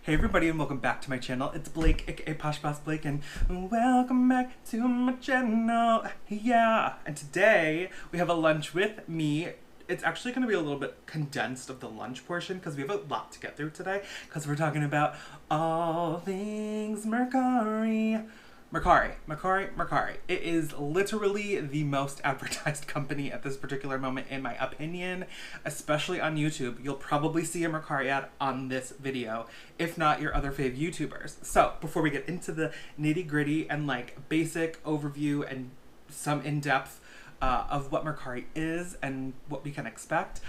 Hey everybody and welcome back to my channel. It's Blake, aka PoshBossBlake, and welcome back to my channel. Yeah, and today we have a lunch with me. It's actually going to be a little bit condensed of the lunch portion because we have a lot to get through today because we're talking about all things Mercari. Mercari. It is literally the most advertised company at this particular moment, in my opinion, especially on YouTube. You'll probably see a Mercari ad on this video, if not your other fave YouTubers. So before we get into the nitty gritty and like basic overview and some in-depth of what Mercari is and what we can expect,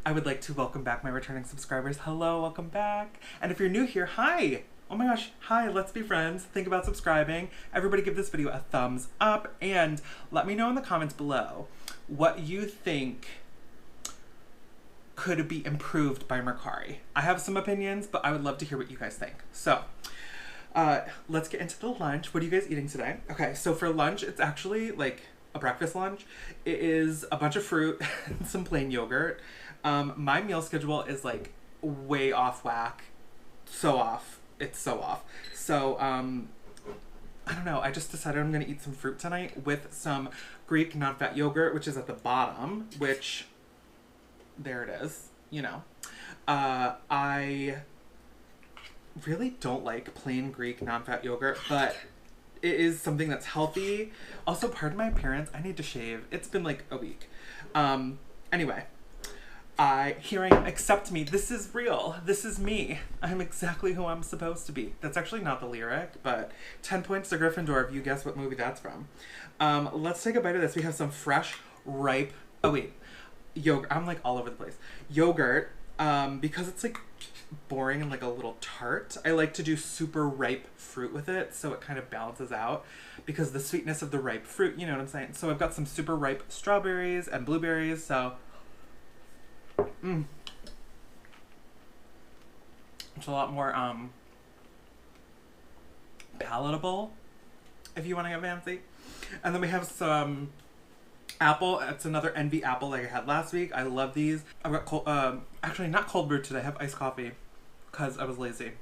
I would like to welcome back my returning subscribers. Hello, welcome back. And if you're new here, hi. Oh my gosh, hi, let's be friends. Think about subscribing. Everybody give this video a thumbs up and let me know in the comments below what you think could be improved by Mercari. I have some opinions, but I would love to hear what you guys think. So, let's get into the lunch. What are you guys eating today? Okay, so for lunch, it's actually like a breakfast lunch. It is a bunch of fruit and some plain yogurt. My meal schedule is like way off whack. So off. It's so off. So, I don't know. I just decided I'm going to eat some fruit tonight with some Greek non-fat yogurt, which is at the bottom, which, there it is, you know. I really don't like plain Greek non-fat yogurt, but it is something that's healthy. Also, pardon my appearance. I need to shave. It's been like a week. Anyway. Here I am, accept me. This is real. This is me. I'm exactly who I'm supposed to be. That's actually not the lyric, but 10 points to Gryffindor if you guess what movie that's from. Let's take a bite of this. We have some fresh, ripe, yogurt. I'm like all over the place. Yogurt, because it's like boring and like a little tart, I like to do super ripe fruit with it so it kind of balances out because the sweetness of the ripe fruit, you know what I'm saying? So I've got some super ripe strawberries and blueberries, so it's a lot more palatable if you want to get fancy. And then we have some apple. It's another Envy apple like I had last week. I love these. I've got cold, actually not cold brew today. I have iced coffee because I was lazy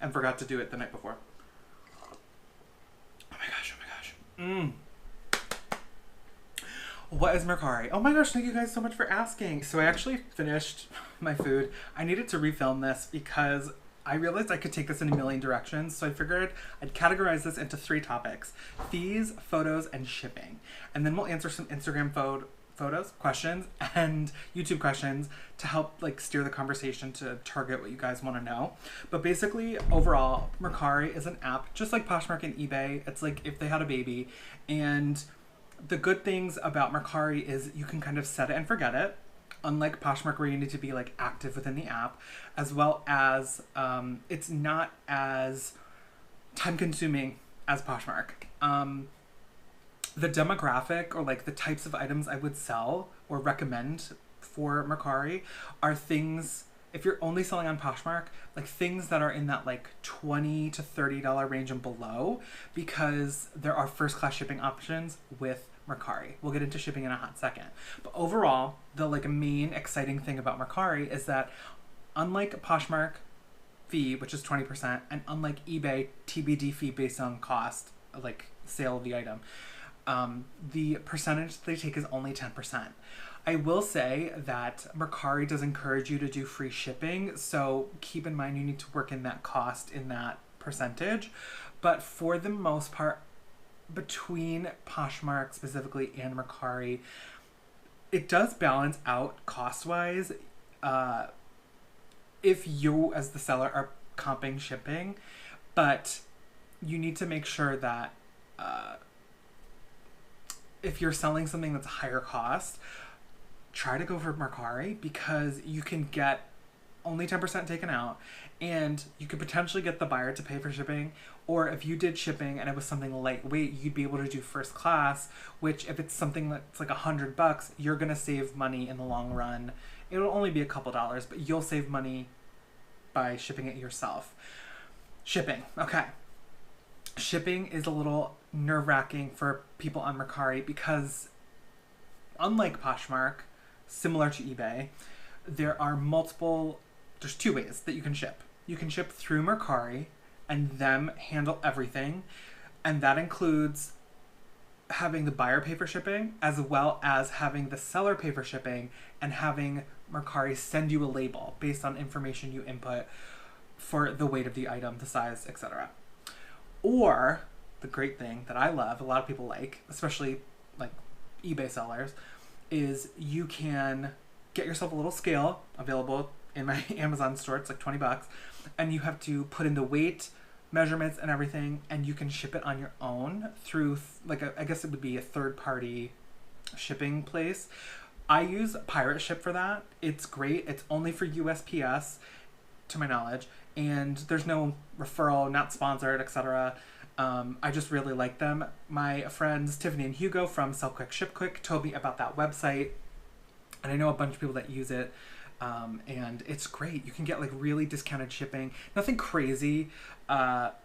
and forgot to do it the night before. Oh my gosh. What is Mercari? Oh my gosh, thank you guys so much for asking. So I actually finished my food. I needed to refilm this because I realized I could take this in a million directions. So I figured I'd categorize this into 3 topics: fees, photos, and shipping. And then we'll answer some Instagram photos, questions, and YouTube questions to help like steer the conversation to target what you guys want to know. But basically, overall, Mercari is an app just like Poshmark and Ebay. It's like if they had a baby. And the good things about Mercari is you can kind of set it and forget it, unlike Poshmark where you need to be like active within the app, as well as it's not as time consuming as Poshmark. The demographic or like the types of items I would sell or recommend for Mercari are things, if you're only selling on Poshmark, like things that are in that like $20 to $30 range and below, because there are first class shipping options with Mercari. We'll get into shipping in a hot second. But overall, the like main exciting thing about Mercari is that unlike Poshmark fee, which is 20%, and unlike eBay TBD fee based on cost, like sale of the item, the percentage they take is only 10%. I will say that Mercari does encourage you to do free shipping, so keep in mind you need to work in that cost in that percentage. But for the most part, between Poshmark specifically and Mercari, it does balance out cost-wise if you as the seller are comping shipping, but you need to make sure that if you're selling something that's higher cost, try to go for Mercari because you can get only 10% taken out and you could potentially get the buyer to pay for shipping, or if you did shipping and it was something lightweight, you'd be able to do first class, which if it's something that's like $100, you're gonna save money in the long run. It'll only be a couple dollars, but you'll save money by shipping it yourself. Shipping, okay. Shipping is a little nerve-wracking for people on Mercari because unlike Poshmark, similar to eBay, there's 2 ways that you can ship. you can ship through Mercari and them handle everything. And that includes having the buyer pay for shipping, as well as having the seller pay for shipping, and having Mercari send you a label based on information you input for the weight of the item, the size, etc. Or the great thing that I love, a lot of people like, especially like eBay sellers, is you can get yourself a little scale available in my Amazon store. It's like $20, and you have to put in the weight, measurements, and everything, and you can ship it on your own through I guess it would be a third-party shipping place. I use Pirate Ship for that. It's great. It's only for USPS, to my knowledge, and there's no referral, not sponsored, etc. I just really like them. My friends Tiffany and Hugo from Sell Quick Ship Quick told me about that website, and I know a bunch of people that use it. And it's great. You can get like really discounted shipping. Nothing crazy.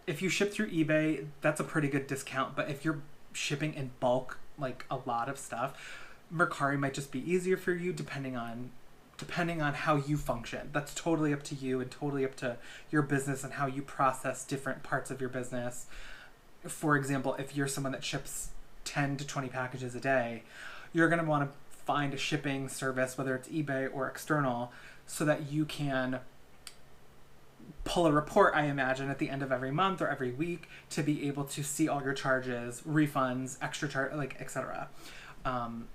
If you ship through eBay, that's a pretty good discount. But if you're shipping in bulk, like a lot of stuff, Mercari might just be easier for you depending on how you function. That's totally up to you and totally up to your business and how you process different parts of your business. For example, if you're someone that ships 10 to 20 packages a day, you're going to want to find a shipping service, whether it's eBay or external, so that you can pull a report, I imagine, at the end of every month or every week to be able to see all your charges, refunds, extra charge, like, etc.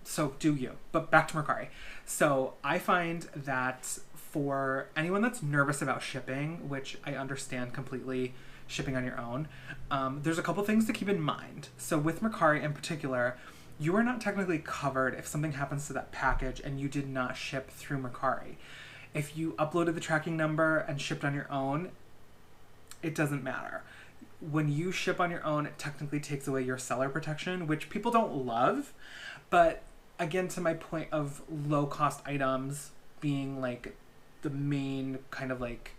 So do you. But back to Mercari. So I find that for anyone that's nervous about shipping, which I understand completely, shipping on your own, there's a couple things to keep in mind. So with Mercari in particular, you are not technically covered if something happens to that package and you did not ship through Mercari. If you uploaded the tracking number and shipped on your own, it doesn't matter. When you ship on your own, it technically takes away your seller protection, which people don't love. But again, to my point of low-cost items being like the main kind of like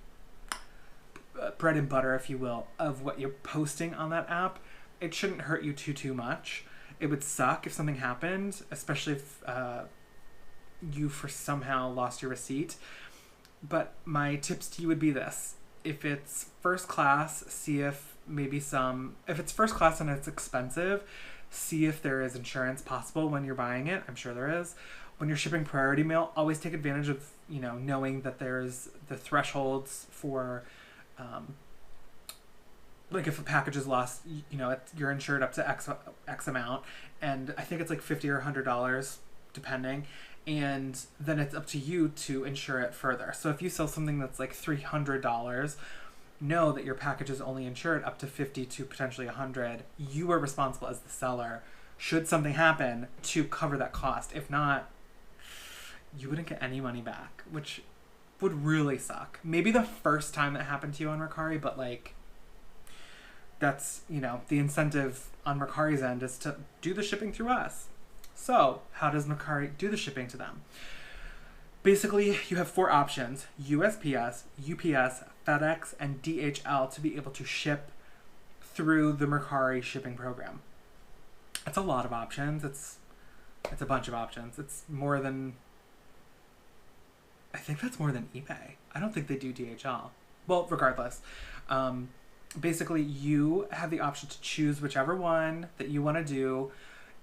bread and butter, if you will, of what you're posting on that app, it shouldn't hurt you too much. It would suck if something happened, especially if you somehow lost your receipt. But my tips to you would be this. If it's first class, if it's first class and it's expensive, see if there is insurance possible when you're buying it. I'm sure there is. When you're shipping priority mail, always take advantage of, knowing that there's the thresholds for, like if a package is lost, you're insured up to X amount, and I think it's like $50 or $100 depending, and then it's up to you to insure it further. So if you sell something that's like $300, know that your package is only insured up to $50 to potentially $100. You are responsible as the seller should something happen to cover that cost. If not, you wouldn't get any money back, which would really suck. Maybe the first time that happened to you on Mercari, but like, that's, the incentive on Mercari's end is to do the shipping through us. So how does Mercari do the shipping to them? Basically, you have 4 options: USPS, UPS, FedEx, and DHL to be able to ship through the Mercari shipping program. That's a lot of options. It's a bunch of options. It's more than, I think that's more than eBay. I don't think they do DHL. Well, regardless. Basically, you have the option to choose whichever one that you want to do.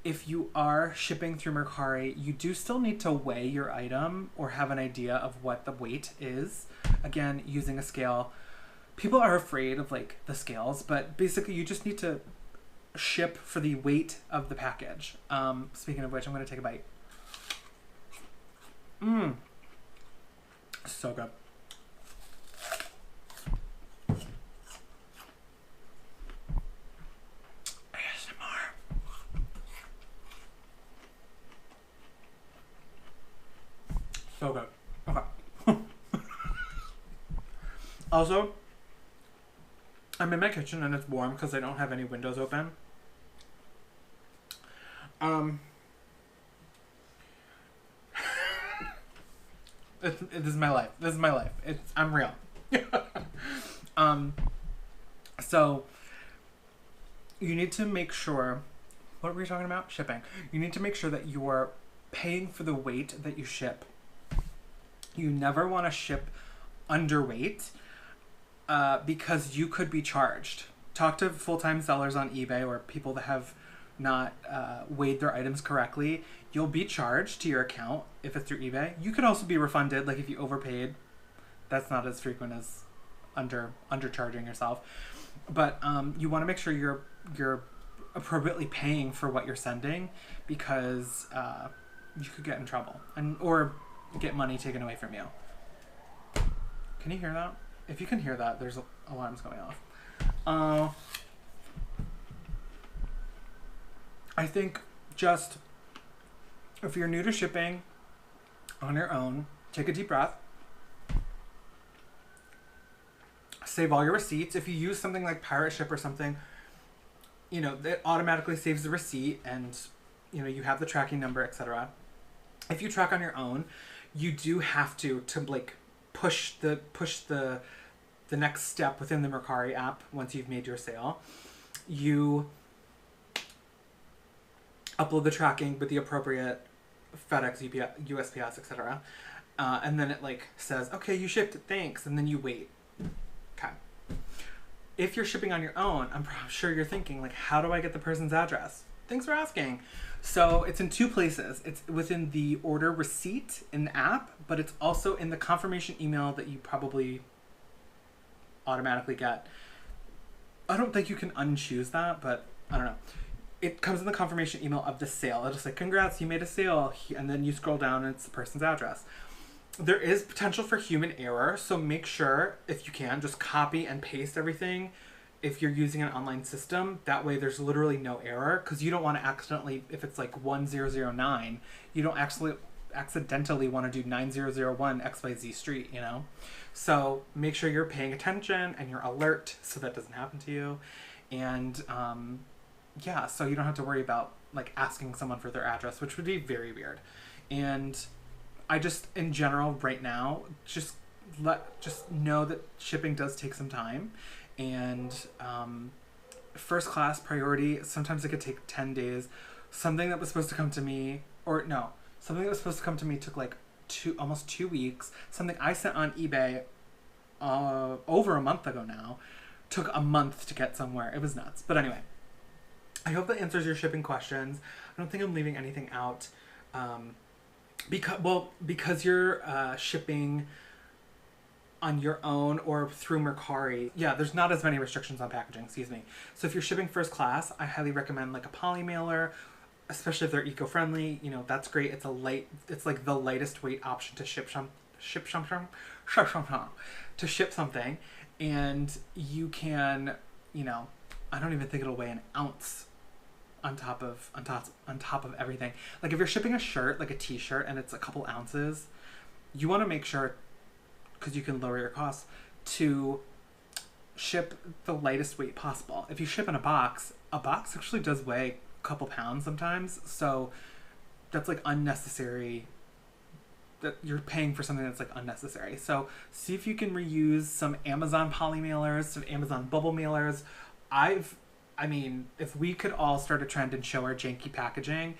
If you are shipping through Mercari, you do still need to weigh your item or have an idea of what the weight is. Again, using a scale. People are afraid of like the scales, but basically you just need to ship for the weight of the package. Speaking of which, I'm going to take a bite. So good. So good. Okay. Also, I'm in my kitchen and it's warm because I don't have any windows open. This is my life. This is my life. I'm real. So you need to make sure, what were we talking about? Shipping. You need to make sure that you're paying for the weight that you ship. You never want to ship underweight. because you could be charged. Talk to full-time sellers on eBay or people that have not weighed their items correctly. You'll be charged to your account if it's through eBay. You could also be refunded, like if you overpaid. That's not as frequent as undercharging yourself. But you want to make sure you're appropriately paying for what you're sending, because you could get in trouble or get money taken away from you. Can you hear that? If you can hear that, there's alarms going off. I think just if you're new to shipping on your own, take a deep breath. Save all your receipts. If you use something like Pirate Ship or something, you know, it automatically saves the receipt and, you know, you have the tracking number, etc. If you track on your own, you do have to like push the next step within the Mercari app once you've made your sale. You upload the tracking with the appropriate FedEx, USPS, etc. And then it like says, okay, you shipped it, thanks, and then you wait. Okay. If you're shipping on your own, I'm sure you're thinking, like, how do I get the person's address? Thanks for asking. So it's in two places. It's within the order receipt in the app, but it's also in the confirmation email that you probably automatically get. I don't think you can unchoose that, but I don't know. It comes in the confirmation email of the sale. It'll say, congrats, you made a sale. And then you scroll down and it's the person's address. There is potential for human error, so make sure, if you can, just copy and paste everything if you're using an online system. That way there's literally no error, because you don't want to accidentally, if it's like 1009, you don't accidentally want to do 9001 XYZ Street, you know? So make sure you're paying attention and you're alert so that doesn't happen to you. And yeah, so you don't have to worry about like asking someone for their address, which would be very weird. And I just, in general, right now, just know that shipping does take some time, and first class priority, sometimes it could take 10 days. Something that was supposed to come to me, something that was supposed to come to me took like almost 2 weeks. Something I sent on eBay over a month ago now took a month to get somewhere. It was nuts. But anyway, I hope that answers your shipping questions. I don't think I'm leaving anything out. Because you're shipping on your own or through Mercari, yeah, there's not as many restrictions on packaging, excuse me. So if you're shipping first class, I highly recommend like a poly mailer, especially if they're eco-friendly. You know, that's great. It's like the lightest weight option to ship something, and you can, you know, I don't even think it'll weigh an ounce on top of everything. Like if you're shipping a shirt, like a t-shirt, and it's a couple ounces, you want to make sure, because you can lower your costs, to ship the lightest weight possible. If you ship in a box actually does weigh a couple pounds sometimes, so that's like unnecessary, that you're paying for something that's like unnecessary. So see if you can reuse some Amazon poly mailers, some Amazon bubble mailers. I mean, if we could all start a trend and show our janky packaging,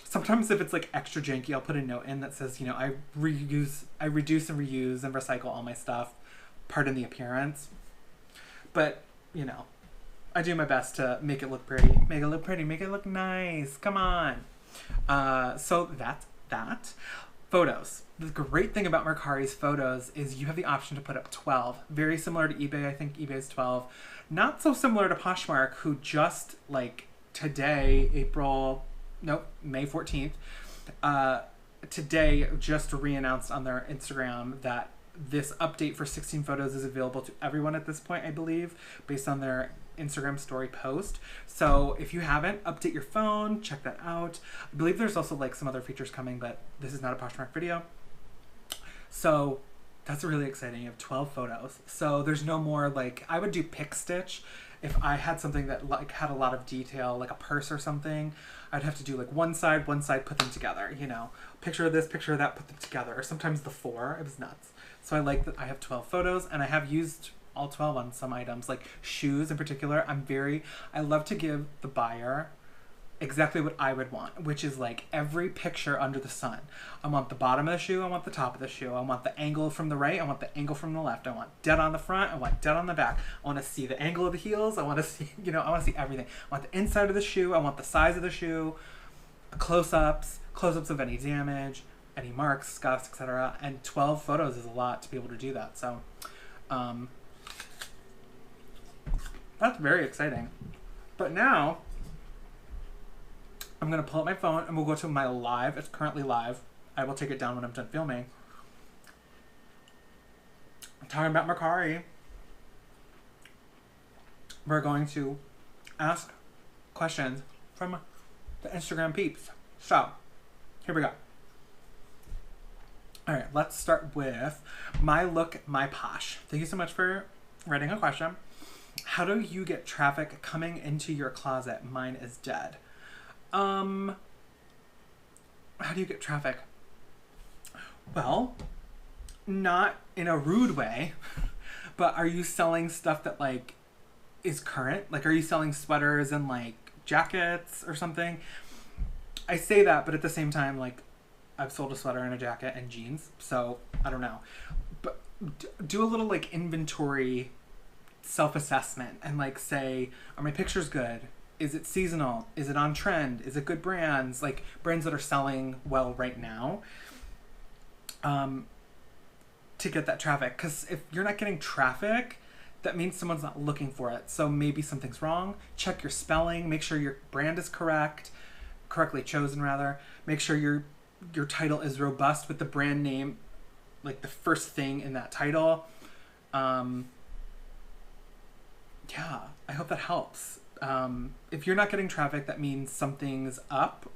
sometimes if it's like extra janky, I'll put a note in that says, you know, I reduce and reuse and recycle all my stuff, pardon the appearance. But, you know, I do my best to make it look pretty, make it look nice. Come on. So that's that. Photos. The great thing about Mercari's photos is you have the option to put up 12. Very similar to eBay. I think eBay's 12. Not so similar to Poshmark, who just like today, May 14th, today just re-announced on their Instagram that this update for 16 photos is available to everyone at this point, I believe, based on their Instagram story post. So if you haven't, update your phone, check that out. I believe there's also like some other features coming, but this is not a Poshmark video. So that's really exciting. You have 12 photos. So there's no more like, I would do pick stitch. If I had something that like had a lot of detail, like a purse or something, I'd have to do like one side, put them together, you know, picture of this, picture of that, put them together, or sometimes the 4. It was nuts. So I like that I have 12 photos, and I have used all 12 on some items, like shoes in particular. I love to give the buyer exactly what I would want, which is like every picture under the sun. I want the bottom of the shoe, I want the top of the shoe, I want the angle from the right, I want the angle from the left, I want dead on the front, I want dead on the back, I want to see the angle of the heels, I want to see, you know, I want to see everything. I want the inside of the shoe, I want the size of the shoe, close-ups of any damage, any marks, scuffs, etc. And 12 photos is a lot to be able to do that. So that's very exciting. But now I'm going to pull up my phone and we'll go to my live. It's currently live. I will take it down when I'm done filming. I'm talking about Mercari. We're going to ask questions from the Instagram peeps. So, here we go. All right, let's start with my look, my posh. Thank you so much for writing a question. How do you get traffic coming into your closet? Mine is dead. How do you get traffic? Well, not in a rude way, but are you selling stuff that like is current? Like, are you selling sweaters and like jackets or something? I say that, but at the same time, like, I've sold a sweater and a jacket and jeans, so I don't know. But do a little like inventory self-assessment and like say, are my pictures good? Is it seasonal? Is it on trend? Is it good brands? Like brands that are selling well right now, to get that traffic. Because if you're not getting traffic, that means someone's not looking for it. So maybe something's wrong. Check your spelling. Make sure your brand is correctly chosen rather. Make sure your title is robust with the brand name, like the first thing in that title. Yeah, I hope that helps. If you're not getting traffic, that means something's up.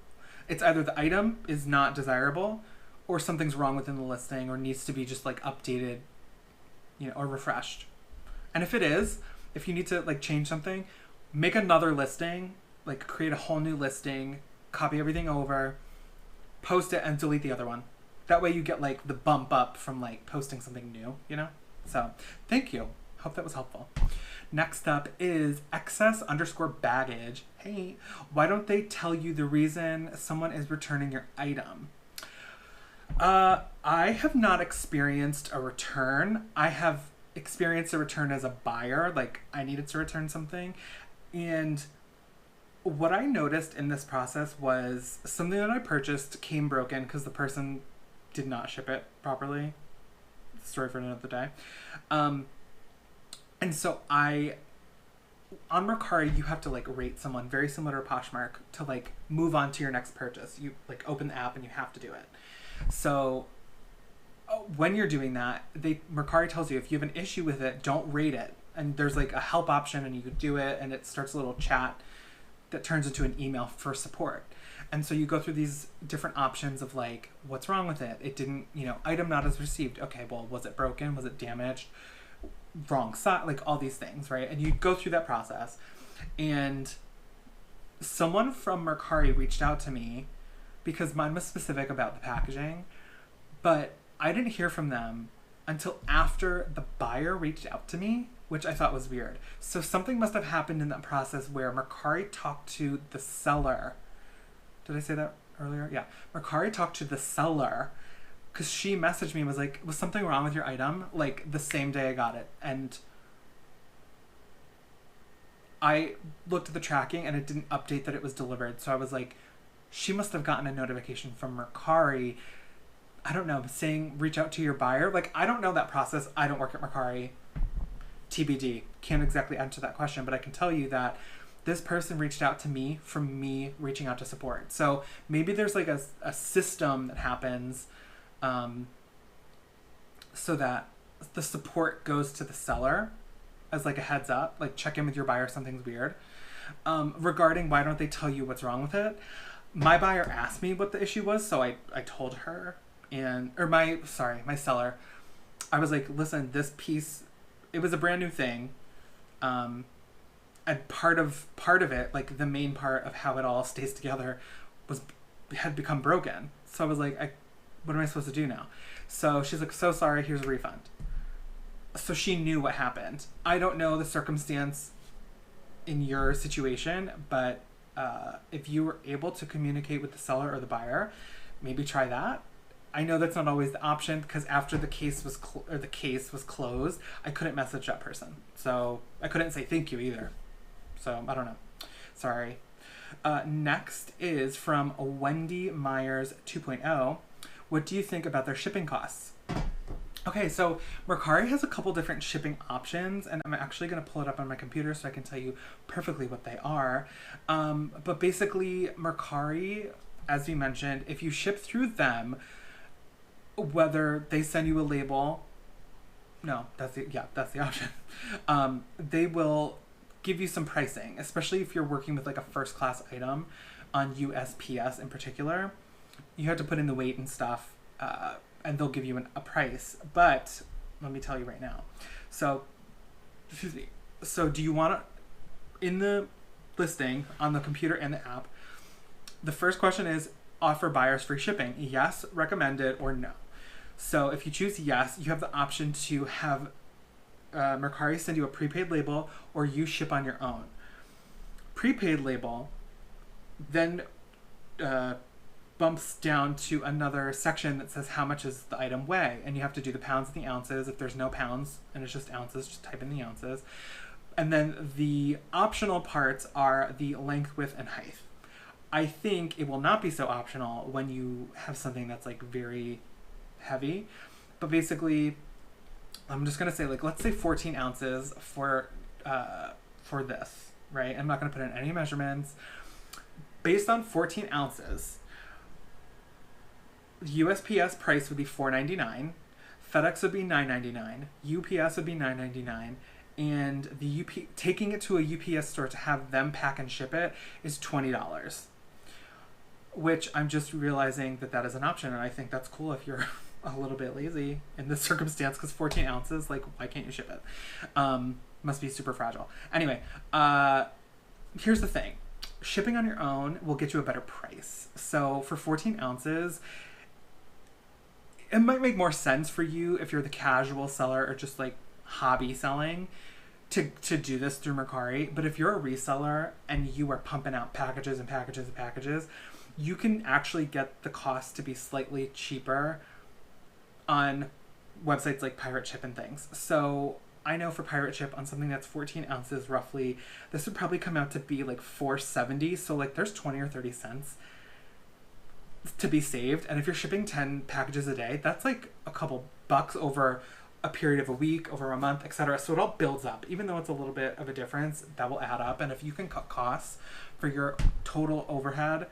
It's either the item is not desirable or something's wrong within the listing or needs to be just like updated, you know, or refreshed. And if it is, if you need to like change something, make another listing, like create a whole new listing, copy everything over, post it and delete the other one. That way you get like the bump up from like posting something new, you know? So thank you. Hope that was helpful. Next up is excess_baggage. Hey, why don't they tell you the reason someone is returning your item? I have not experienced a return. I have experienced a return as a buyer. Like I needed to return something. And what I noticed in this process was something that I purchased came broken because the person did not ship it properly. Story for another day. And so on Mercari, you have to like rate someone very similar to Poshmark to like move on to your next purchase. You like open the app and you have to do it. So when you're doing that, Mercari tells you if you have an issue with it, don't rate it. And there's like a help option and you could do it and it starts a little chat that turns into an email for support. And so you go through these different options of like, what's wrong with it? It didn't, you know, item not as received. Okay, well, was it broken? Was it damaged? Wrong side? Like all these things, right? And you go through that process. And someone from Mercari reached out to me because mine was specific about the packaging, but I didn't hear from them until after the buyer reached out to me, which I thought was weird. So something must have happened in that process where Mercari talked to the seller. Did I say that earlier? Yeah. Mercari talked to the seller because she messaged me and was like, was something wrong with your item? Like the same day I got it. And I looked at the tracking and it didn't update that it was delivered. So I was like, she must have gotten a notification from Mercari, I don't know, saying reach out to your buyer. Like, I don't know that process. I don't work at Mercari. TBD. Can't exactly answer that question, but I can tell you that this person reached out to me from me reaching out to support. So maybe there's like a system that happens so that the support goes to the seller as like a heads up, like check in with your buyer, something's weird. Regarding why don't they tell you what's wrong with it? My buyer asked me what the issue was, so I told her my seller. I was like, listen, this piece, it was a brand new thing. And part of it, like the main part of how it all stays together had become broken. So I was like, what am I supposed to do now? So she's like, so sorry, here's a refund. So she knew what happened. I don't know the circumstance in your situation, but if you were able to communicate with the seller or the buyer, maybe try that. I know that's not always the option because after the case was closed, I couldn't message that person, so I couldn't say thank you either. So I don't know. Sorry. Next is from Wendy Myers 2.0. What do you think about their shipping costs? Okay, so Mercari has a couple different shipping options, and I'm actually going to pull it up on my computer so I can tell you perfectly what they are. But basically, Mercari, as we mentioned, if you ship through them, whether they send you a label, that's the option. They will give you some pricing, especially if you're working with like a first class item on USPS in particular. You have to put in the weight and stuff, and they'll give you a price. But let me tell you right now. So do you want to, in the listing on the computer and the app, the first question is offer buyers free shipping. Yes, recommended, or no. So if you choose yes, you have the option to have Mercari send you a prepaid label, or you ship on your own. Prepaid label then bumps down to another section that says how much is the item weigh, and you have to do the pounds and the ounces. If there's no pounds and it's just ounces, just type in the ounces. And then the optional parts are the length, width, and height. I think it will not be so optional when you have something that's like very heavy, but basically I'm just gonna say, like, let's say 14 ounces for this, right? I'm not gonna put in any measurements. Based on 14 ounces, USPS price would be $4.99, FedEx would be $9.99, UPS would be $9.99, and the taking it to a UPS store to have them pack and ship it is $20. Which I'm just realizing that is an option, and I think that's cool if you're a little bit lazy in this circumstance, because 14 ounces, like, why can't you ship it? Must be super fragile. Anyway, here's the thing. Shipping on your own will get you a better price. So for 14 ounces, it might make more sense for you if you're the casual seller or just like hobby selling to do this through Mercari. But if you're a reseller and you are pumping out packages and packages and packages, you can actually get the cost to be slightly cheaper on websites like Pirate Ship and things. So I know for Pirate Ship, on something that's 14 ounces roughly, this would probably come out to be like $4.70. So like there's 20 or 30 cents to be saved. And if you're shipping 10 packages a day, that's like a couple bucks over a period of a week, over a month, etc. So it all builds up. Even though it's a little bit of a difference, that will add up. And if you can cut costs for your total overhead,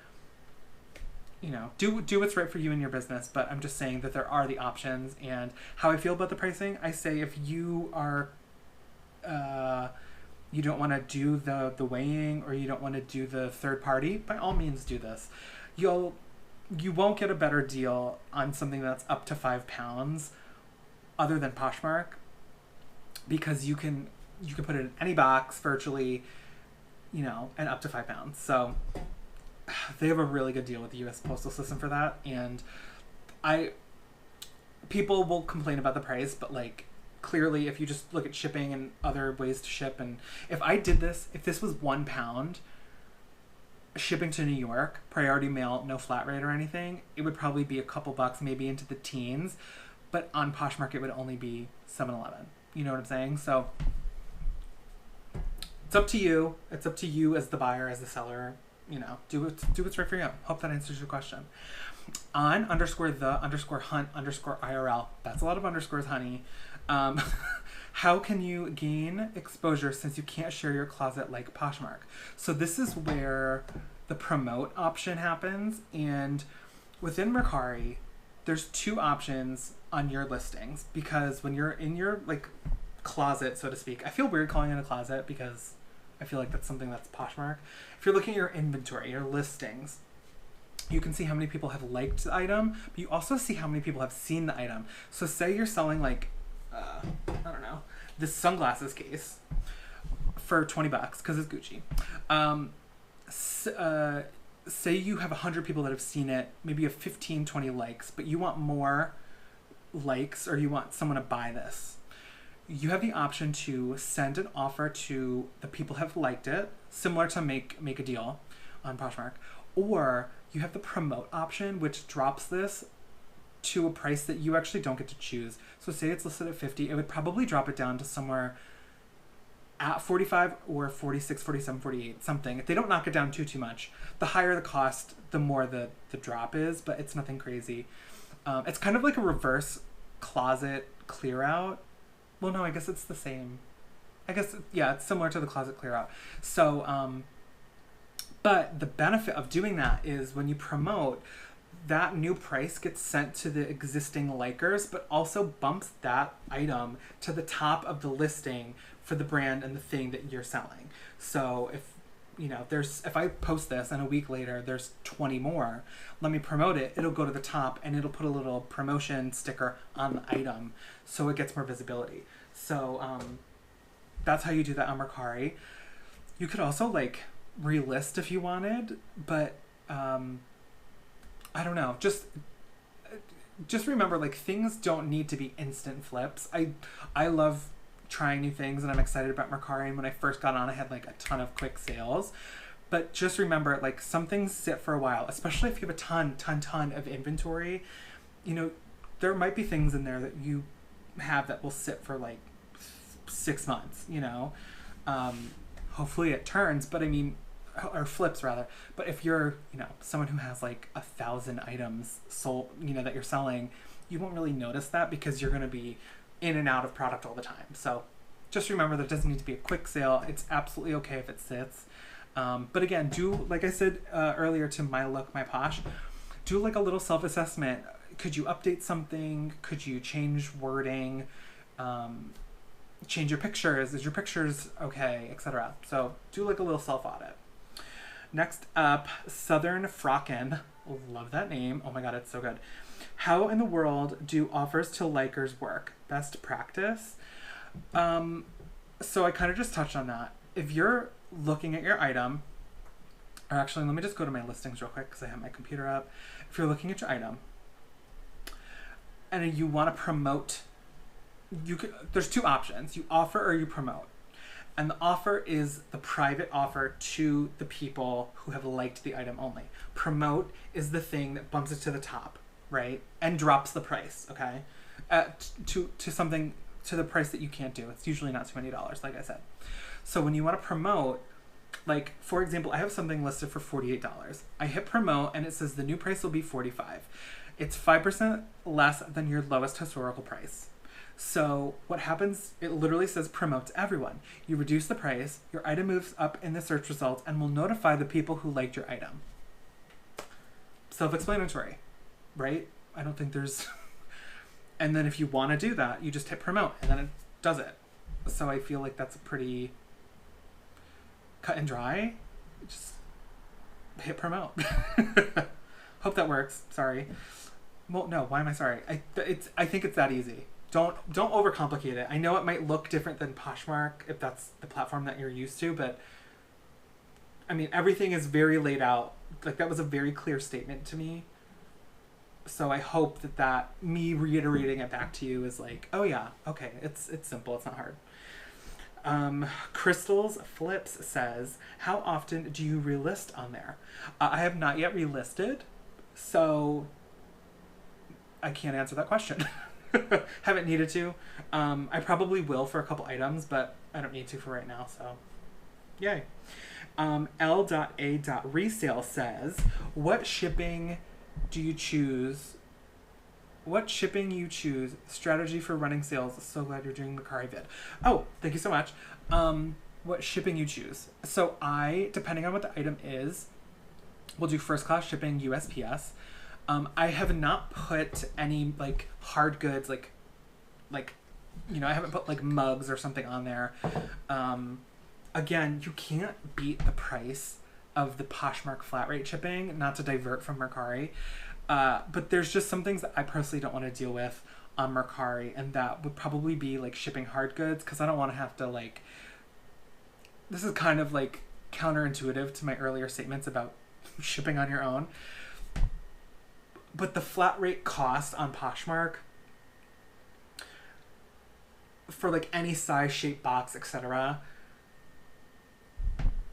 you know, do what's right for you in your business. But I'm just saying that there are the options. And how I feel about the pricing, I say if you are you don't want to do the weighing, or you don't want to do the third party, by all means do this. You won't get a better deal on something that's up to 5 pounds other than Poshmark, because you can put it in any box virtually, you know, and up to 5 pounds. So they have a really good deal with the US Postal System for that. And people will complain about the price, but like clearly if you just look at shipping and other ways to ship, and if this was 1 pound shipping to New York, priority mail, no flat rate or anything, it would probably be a couple bucks, maybe into the teens. But on Poshmark, it would only be $7.11. You know what I'm saying? So it's up to you. It's up to you as the buyer, as the seller. You know, do what's right for you. Hope that answers your question. On _the_hunt_IRL. That's a lot of underscores, honey. How can you gain exposure since you can't share your closet like Poshmark? So this is where the promote option happens. And within Mercari, there's 2 options on your listings, because when you're in your like closet, so to speak, I feel weird calling it a closet because I feel like that's something that's Poshmark. If you're looking at your inventory, your listings, you can see how many people have liked the item, but you also see how many people have seen the item. So say you're selling like, I don't know, this sunglasses case for $20 because it's Gucci. Say you have 100 people that have seen it, maybe you have 15, 20 likes, but you want more likes, or you want someone to buy this. You have the option to send an offer to the people who have liked it, similar to make a deal on Poshmark. Or you have the promote option, which drops this to a price that you actually don't get to choose. So say it's listed at 50, it would probably drop it down to somewhere at 45 or 46, 47, 48, something. If they don't knock it down too much, the higher the cost, the more the drop is, but it's nothing crazy. It's kind of like a reverse closet clear out. Well, no, I guess it's the same. I guess, yeah, it's similar to the closet clear out. So, but the benefit of doing that is when you promote, that new price gets sent to the existing likers, but also bumps that item to the top of the listing for the brand and the thing that you're selling. So if, you know, if I post this and a week later there's 20 more, let me promote it, it'll go to the top and it'll put a little promotion sticker on the item so it gets more visibility. So that's how you do that on Mercari. You could also like relist if you wanted, but I don't know, just remember, like, things don't need to be instant flips. I love trying new things and I'm excited about Mercari, and when I first got on I had like a ton of quick sales, but just remember, like, some things sit for a while, especially if you have a ton of inventory. You know, there might be things in there that you have that will sit for like 6 months, you know. Hopefully it turns, but I mean, or flips rather. But if you're, you know, someone who has like 1,000 items sold, you know, that you're selling, you won't really notice that because you're going to be in and out of product all the time. So just remember that it doesn't need to be a quick sale. It's absolutely okay if it sits. But again, do, like I said earlier to My Look, My Posh, do like a little self-assessment. Could you update something? Could you change wording? Change your pictures? Is your pictures okay? Etc. So do like a little self-audit. Next up, Southern Frockin'. Love that name. Oh my god, it's so good. How in the world do offers to likers work? Best practice? So I kind of just touched on that. If you're looking at your item, or actually, let me just go to my listings real quick because I have my computer up. If you're looking at your item and you want to promote, there's two options. You offer or you promote. And the offer is the private offer to the people who have liked the item only. Promote is the thing that bumps it to the top, right? And drops the price, okay? To something, to the price that you can't do. It's usually not too many dollars, like I said. So when you want to promote, like, for example, I have something listed for $48. I hit promote and it says the new price will be $45. It's 5% less than your lowest historical price. So what happens, it literally says promote to everyone. You reduce the price, your item moves up in the search results and will notify the people who liked your item. Self-explanatory, right? I don't think there's... And then if you want to do that, you just hit promote and then it does it. So I feel like that's a pretty cut and dry. Just hit promote. Hope that works. Sorry. Well, no, why am I sorry? I think it's that easy. Don't overcomplicate it. I know it might look different than Poshmark if that's the platform that you're used to, but I mean, everything is very laid out. Like, that was a very clear statement to me. So I hope that me reiterating it back to you is like, oh yeah, okay, it's simple, it's not hard. Crystals Flips says, how often do you relist on there? I have not yet relisted, so I can't answer that question. Haven't needed to. I probably will for a couple items, but I don't need to for right now, so yay. L.A.Resale says, what shipping you choose? Strategy for running sales. So glad you're doing Mercari vid. Oh, thank you so much. What shipping you choose. So I, depending on what the item is, will do first class shipping, USPS. I have not put any like hard goods, like, you know, I haven't put like mugs or something on there. Again, you can't beat the price of the Poshmark flat rate shipping, not to divert from Mercari. But there's just some things that I personally don't want to deal with on Mercari, and that would probably be like shipping hard goods, because I don't want to have to like, this is kind of like counterintuitive to my earlier statements about shipping on your own. But the flat rate cost on Poshmark for like any size, shape, box, etc.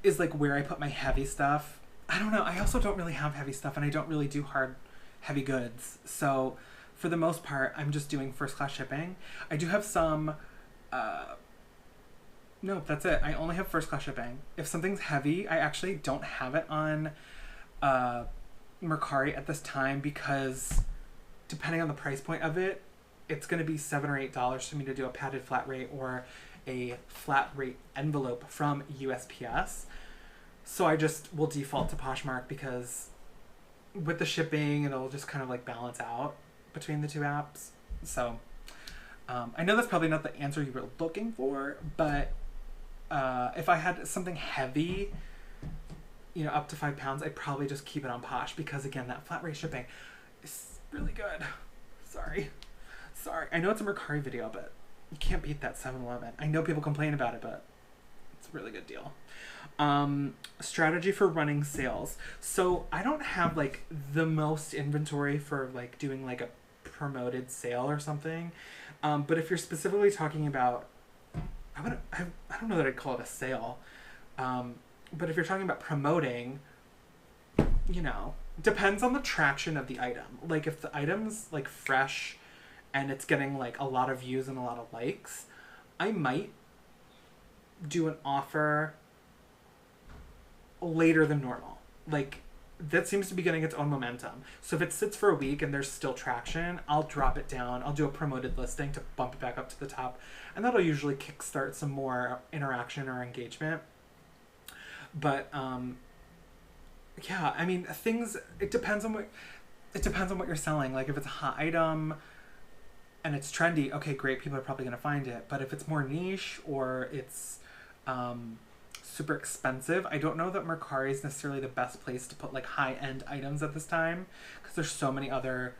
is like where I put my heavy stuff. I don't know. I also don't really have heavy stuff, and I don't really do heavy goods. So for the most part, I'm just doing first class shipping. I do have some, no, that's it. I only have first class shipping. If something's heavy, I actually don't have it on Mercari at this time because depending on the price point of it, it's going to be $7 or $8 for me to do a padded flat rate or a flat rate envelope from USPS. So I just will default to Poshmark because with the shipping, it'll just kind of like balance out between the two apps. So I know that's probably not the answer you were looking for, but if I had something heavy, you know, up to 5 pounds, I'd probably just keep it on Posh because again, that flat rate shipping is really good. Sorry. I know it's a Mercari video, but you can't beat that 7-Eleven. I know people complain about it, but it's a really good deal. Strategy for running sales. So I don't have like the most inventory for like doing like a promoted sale or something. But if you're specifically talking about, I don't know that I'd call it a sale. But if you're talking about promoting, you know, depends on the traction of the item. Like if the item's like fresh and it's getting like a lot of views and a lot of likes, I might do an offer later than normal. Like that seems to be getting its own momentum. So if it sits for a week and there's still traction, I'll drop it down. I'll do a promoted listing to bump it back up to the top. And that'll usually kickstart some more interaction or engagement. But yeah, I mean, it depends on what you're selling. Like if it's a hot item and it's trendy, okay, great, people are probably going to find it. But if it's more niche or it's super expensive, I don't know that Mercari is necessarily the best place to put like high-end items at this time because there's so many other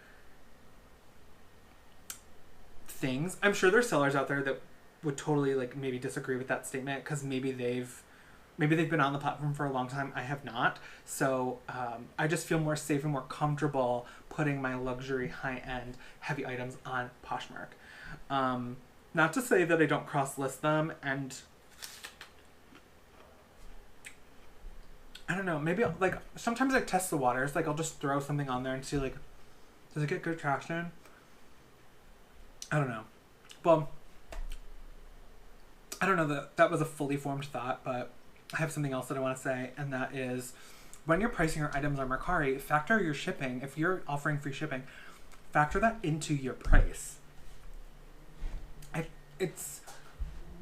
things. I'm sure there's sellers out there that would totally like maybe disagree with that statement because maybe they've been on the platform for a long time. I have not. So I just feel more safe and more comfortable putting my luxury high-end heavy items on Poshmark. Not to say that I don't cross-list them, and I don't know, maybe like sometimes I test the waters. Like I'll just throw something on there and see like, does it get good traction? I don't know. Well, I don't know that was a fully formed thought, but I have something else that I want to say, and that is when you're pricing your items on Mercari, factor your shipping. If you're offering free shipping, factor that into your price.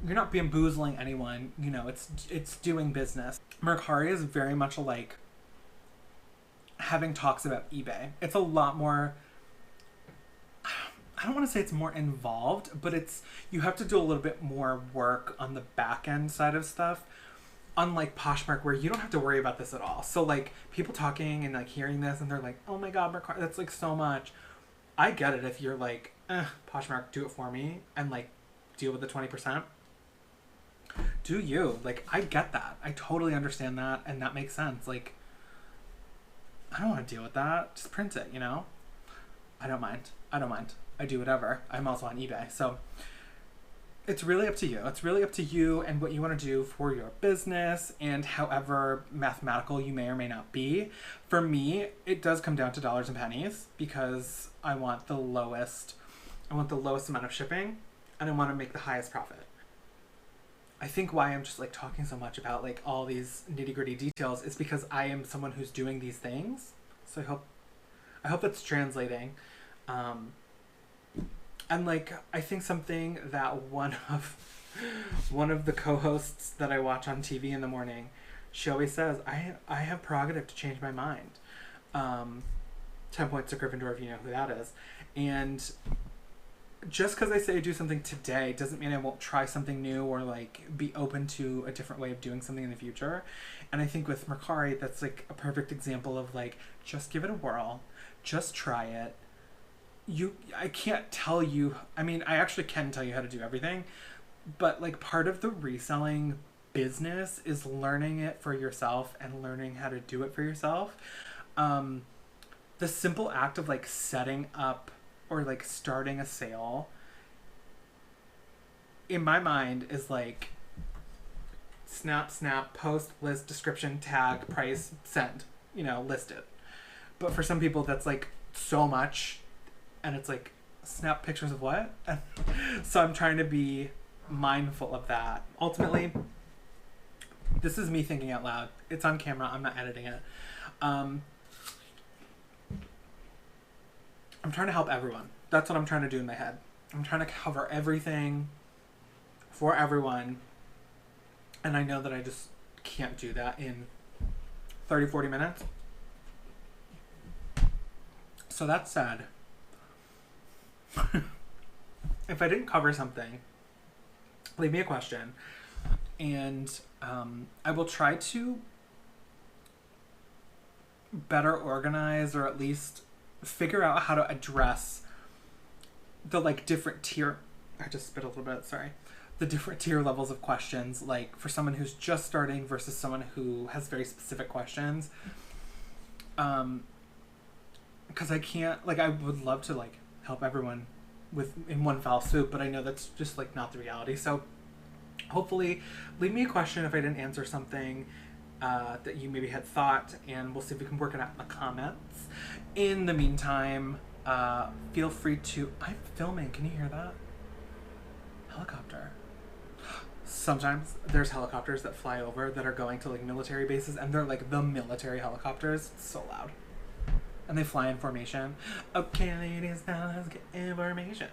You're not bamboozling anyone, you know, it's doing business. Mercari is very much like having talks about eBay. It's a lot more, I don't want to say it's more involved, but you have to do a little bit more work on the back end side of stuff. Unlike Poshmark, where you don't have to worry about this at all. So like people talking and like hearing this and they're like, oh my God, Mercari, that's like so much. I get it if you're like, Poshmark, do it for me and like deal with the 20%. Do you? Like, I get that. I totally understand that, and that makes sense. Like, I don't want to deal with that. Just print it, you know? I don't mind. I do whatever. I'm also on eBay. So it's really up to you. It's really up to you and what you want to do for your business and however mathematical you may or may not be. For me, it does come down to dollars and pennies because I want the lowest amount of shipping and I want to make the highest profit. I think why I'm just like talking so much about like all these nitty-gritty details is because I am someone who's doing these things. So I hope that's translating. And like I think something that one of the co-hosts that I watch on TV in the morning, she always says, I have prerogative to change my mind. 10 points to Gryffindor if you know who that is. And just because I say I do something today doesn't mean I won't try something new or like be open to a different way of doing something in the future. And I think with Mercari, that's like a perfect example of like, just give it a whirl, just try it. I can't tell you, I mean, I actually can tell you how to do everything, but like part of the reselling business is learning it for yourself and learning how to do it for yourself. The simple act of like setting up or like starting a sale in my mind is like snap, post, list, description, tag, price, send. you know, listed. But for some people that's like so much, and it's like, snap pictures of what? So I'm trying to be mindful of that. Ultimately, this is me thinking out loud. It's on camera, I'm not editing it. I'm trying to help everyone. That's what I'm trying to do in my head. I'm trying to cover everything for everyone. And I know that I just can't do that in 30, 40 minutes. So that said, if I didn't cover something, leave me a question. And I will try to better organize, or at least figure out how to address the like different tier, I just spit a little bit, sorry. The different tier levels of questions, like for someone who's just starting versus someone who has very specific questions. Because I can't, like, I would love to like help everyone in one foul swoop, but I know that's just like not the reality. So hopefully leave me a question if I didn't answer something that you maybe had thought, and we'll see if we can work it out in the comments. In the meantime, feel free to, I'm filming, can you hear that? Helicopter. Sometimes there's helicopters that fly over that are going to like military bases, and they're like the military helicopters. It's so loud. And they fly in formation. Okay, ladies, now let's get information.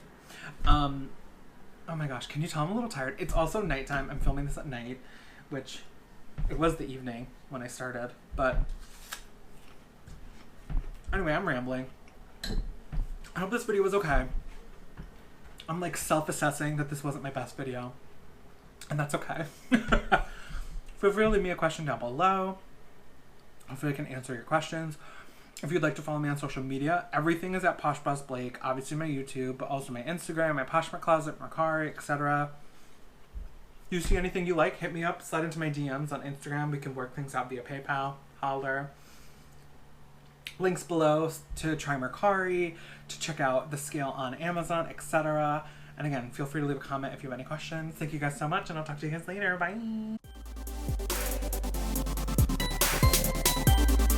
Oh my gosh, can you tell I'm a little tired? It's also nighttime. I'm filming this at night, which it was the evening when I started. But anyway, I'm rambling. I hope this video was okay. I'm like self-assessing that this wasn't my best video. And that's okay. Feel free to leave me a question down below. Hopefully I can answer your questions. If you'd like to follow me on social media, everything is at PoshBossBlake. Obviously my YouTube, but also my Instagram, my Poshmark closet, Mercari, etc. You see anything you like, hit me up, slide into my DMs on Instagram. We can work things out via PayPal, holler. Links below to try Mercari, to check out the scale on Amazon, etc. And again, feel free to leave a comment if you have any questions. Thank you guys so much, and I'll talk to you guys later. Bye!